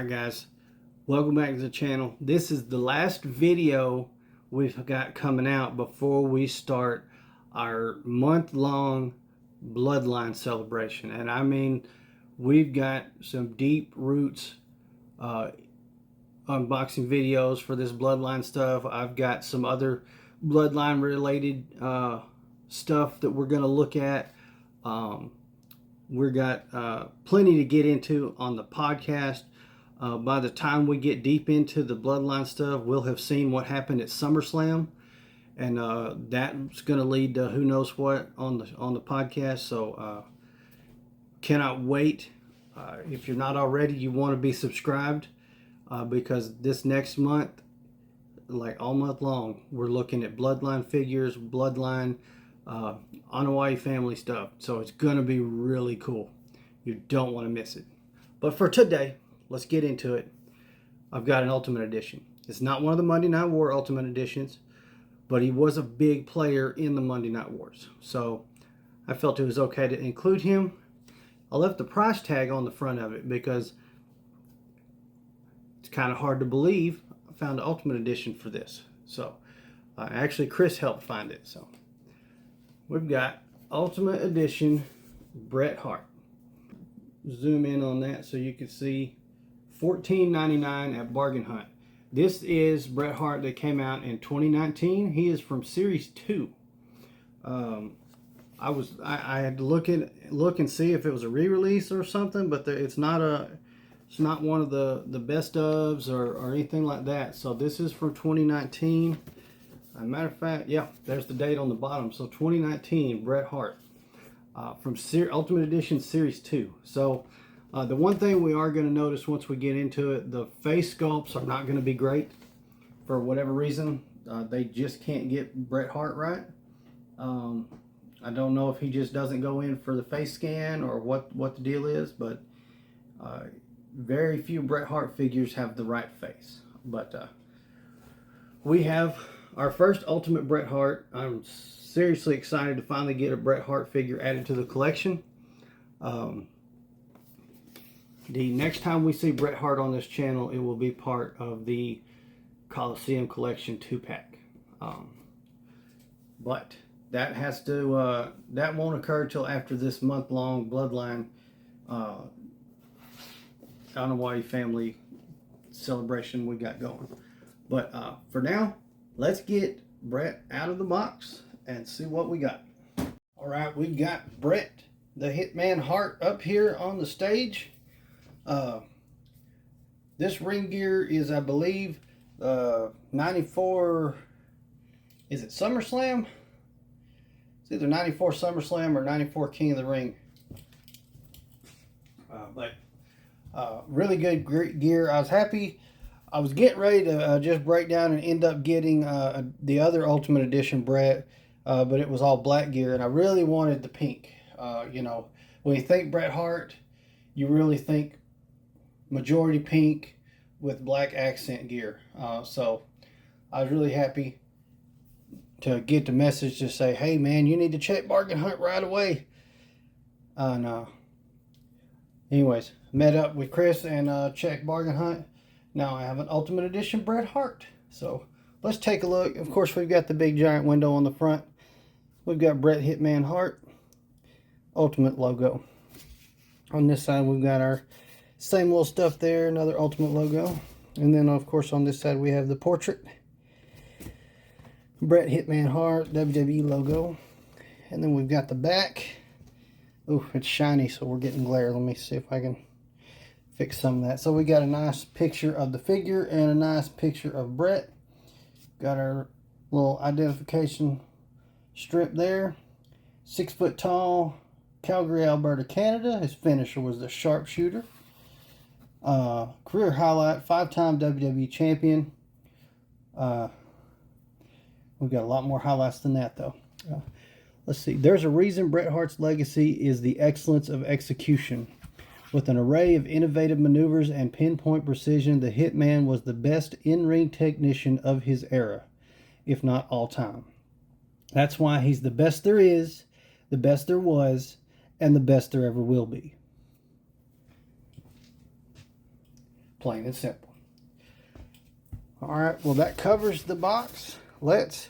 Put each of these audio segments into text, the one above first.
Alright guys, welcome back to the channel. This is the last video we've got coming out before we start our month-long bloodline celebration. And I mean, we've got some deep roots unboxing videos for this bloodline stuff. I've got some other bloodline related stuff that we're going to look at. We've got plenty to get into on the podcast. By the time we get deep into the bloodline stuff, we'll have seen what happened at SummerSlam, and that's going to lead to who knows what on the podcast. So cannot wait. If you're not already, you want to be subscribed because this next month, like all month long, we're looking at bloodline figures, bloodline Hawaii family stuff. So it's going to be really cool. You don't want to miss it. But for today, let's get into it. I've got an Ultimate Edition. It's not one of the Monday Night War Ultimate Editions, but he was a big player in the Monday Night Wars. So I felt it was okay to include him. I left the price tag on the front of it because it's kind of hard to believe I found an Ultimate Edition for this. So actually Chris helped find it. So we've got Ultimate Edition Bret Hart. Zoom in on that so you can see $14.99 at Bargain Hunt. This is Bret Hart that came out in 2019. He is from Series 2. I had to look and see if it was a re-release or something, but it's not one of the best ofs or anything like that. So this is from 2019. As a matter of fact, yeah, there's the date on the bottom. So 2019, Bret Hart from Ultimate Edition Series 2. So the one thing we are going to notice once we get into it, the face sculpts are not going to be great for whatever reason. They just can't get Bret Hart right. I don't know if he just doesn't go in for the face scan or what the deal is, but very few Bret Hart figures have the right face. But we have our first Ultimate Bret Hart. I'm seriously excited to finally get a Bret Hart figure added to the collection. The next time we see Bret Hart on this channel, it will be part of the Coliseum Collection 2-pack. But that has to that won't occur till after this month-long bloodline Hawaii family celebration we got going. But for now, let's get Bret out of the box and see what we got. All right, we've got Bret the Hitman Hart up here on the stage. This ring gear is, I believe, 94, is it SummerSlam? It's either 94 SummerSlam or 94 King of the Ring. Really good gear. I was happy. I was getting ready to just break down and end up getting the other Ultimate Edition Bret, but it was all black gear, and I really wanted the pink. You know, when you think Bret Hart, you really think majority pink with black accent gear. So I was really happy to get the message to say, hey man, you need to check Bargain Hunt right away. No. Anyways, met up with Chris and checked Bargain Hunt. Now I have an Ultimate Edition Bret Hart. So let's take a look. Of course, we've got the big giant window on the front. We've got Bret Hitman Hart Ultimate logo. On this side, we've got our same little stuff there, another Ultimate logo. And then, of course, on this side, we have the portrait. Bret Hitman Hart WWE logo. And then we've got the back. Oh, it's shiny, so we're getting glare. Let me see if I can fix some of that. So we got a nice picture of the figure and a nice picture of Bret. Got our little identification strip there. 6 foot tall, Calgary, Alberta, Canada. His finisher was the sharpshooter. Career highlight, 5-time WWE champion. We've got a lot more highlights than that, though. Let's see. There's a reason Bret Hart's legacy is the excellence of execution. With an array of innovative maneuvers and pinpoint precision, the Hitman was the best in-ring technician of his era, if not all time. That's why he's the best there is, the best there was, and the best there ever will be. plain and simple. Alright, well that covers the box. Let's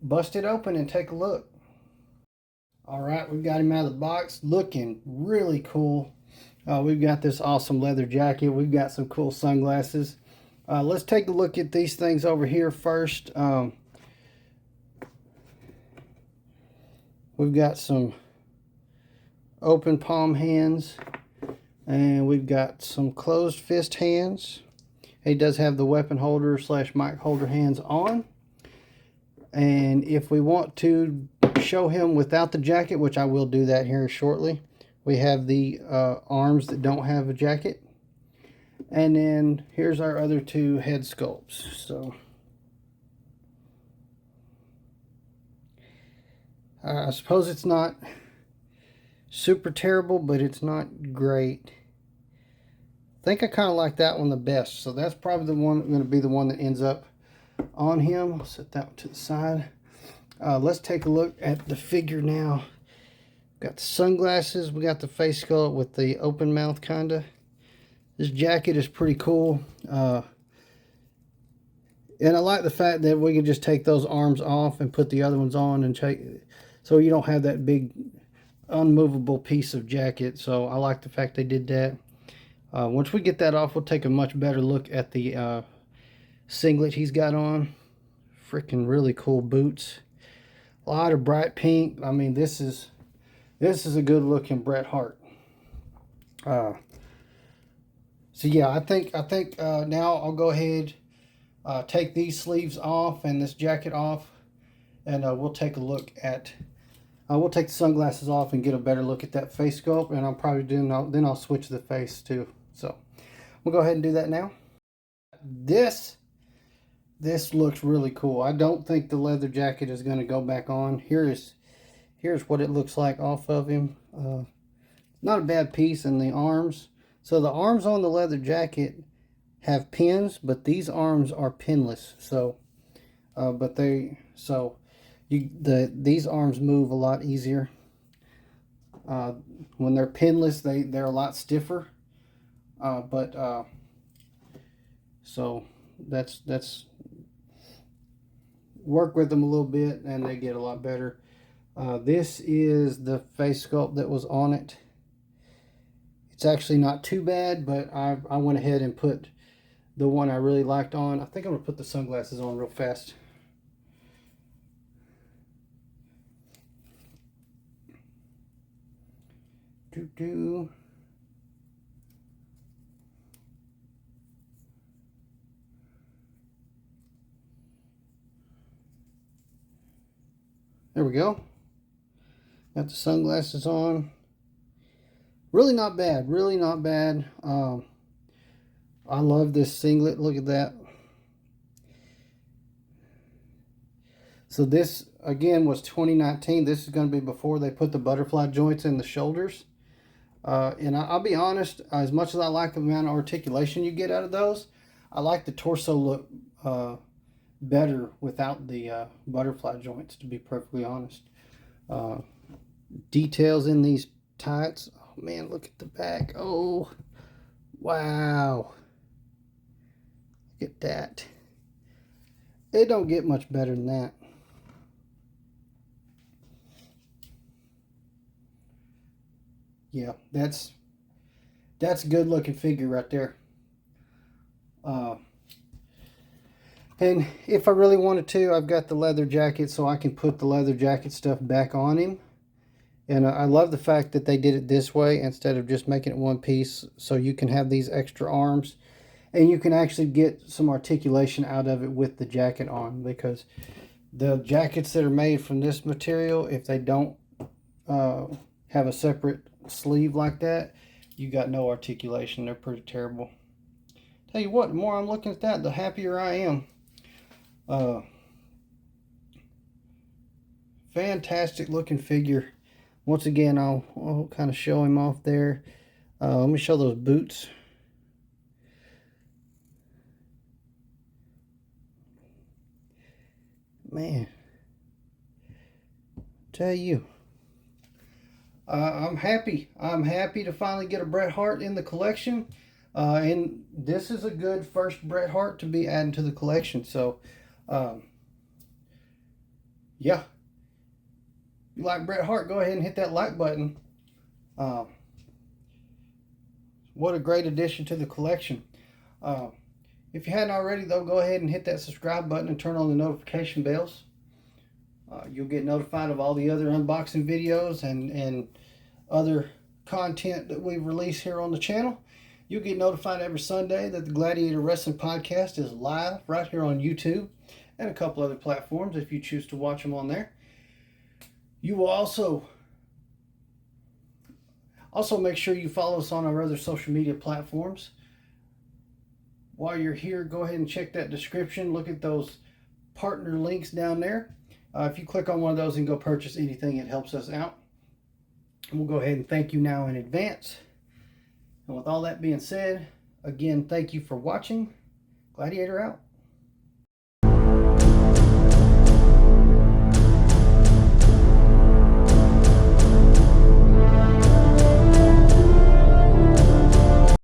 bust it open and take a look. Alright, we've got him out of the box, looking really cool. We've got this awesome leather jacket. We've got some cool sunglasses. Let's take a look at these things over here first. We've got some open palm hands, and we've got some closed fist hands. He does have the weapon holder / mic holder hands on. And if we want to show him without the jacket, which I will do that here shortly, we have the arms that don't have a jacket. And then here's our other two head sculpts. So I suppose it's not super terrible, but it's not great. I think I kind of like that one the best, so that's probably the one going to be the one that ends up on him. I'll set that one to the side. Let's take a look at the figure now. Got the sunglasses, we got the face sculpt with the open mouth kinda. This jacket is pretty cool, and I like the fact that we can just take those arms off and put the other ones on, and so you don't have that big unmovable piece of jacket. So I like the fact they did that. Once we get that off, we'll take a much better look at the singlet he's got on. Freaking really cool boots. A lot of bright pink. I mean, this is a good looking Bret Hart. So yeah, I think now I'll go ahead, take these sleeves off and this jacket off, and we'll take a look at. We'll take the sunglasses off and get a better look at that face sculpt, and I'll probably then I'll switch the face too. So we'll go ahead and do that now. This looks really cool. I don't think the leather jacket is going to go back on. Here's what it looks like off of him. Not a bad piece. In the arms. So the arms on the leather jacket have pins, but these arms are pinless. So, these arms move a lot easier. When they're pinless, they're a lot stiffer. So that's work with them a little bit and they get a lot better. This is the face sculpt that was on it. It's actually not too bad, but I went ahead and put the one I really liked on. I think I'm gonna put the sunglasses on real fast. There we go. Got the sunglasses on. Really not bad. Really not bad. I love this singlet. Look at that. So this, again, was 2019. This is going to be before they put the butterfly joints in the shoulders. And I'll be honest, as much as I like the amount of articulation you get out of those, I like the torso look better without the butterfly joints, to be perfectly honest. Details in these tights. Oh man, look at the back. Oh, wow. Look at that. It don't get much better than that. Yeah, that's a good looking figure right there. And if I really wanted to, I've got the leather jacket, so I can put the leather jacket stuff back on him. And I love the fact that they did it this way instead of just making it one piece, so you can have these extra arms and you can actually get some articulation out of it with the jacket on, because the jackets that are made from this material, if they don't have a separate sleeve like that, you got no articulation. They're pretty terrible. Tell you what, the more I'm looking at that, the happier I am. Fantastic looking figure. Once again, I'll kind of show him off there. Let me show those boots. Man, tell you, I'm happy. I'm happy to finally get a Bret Hart in the collection. And this is a good first Bret Hart to be adding to the collection. So, yeah. If you like Bret Hart, go ahead and hit that like button. What a great addition to the collection. If you hadn't already, though, go ahead and hit that subscribe button and turn on the notification bells. You'll get notified of all the other unboxing videos and other content that we release here on the channel. You'll get notified every Sunday that the Gladiator Wrestling Podcast is live right here on YouTube and a couple other platforms if you choose to watch them on there. You will also make sure you follow us on our other social media platforms. While you're here, go ahead and check that description. Look at those partner links down there. If you click on one of those and go purchase anything, it helps us out. And we'll go ahead and thank you now in advance. And with all that being said, again, thank you for watching. Gladiator out.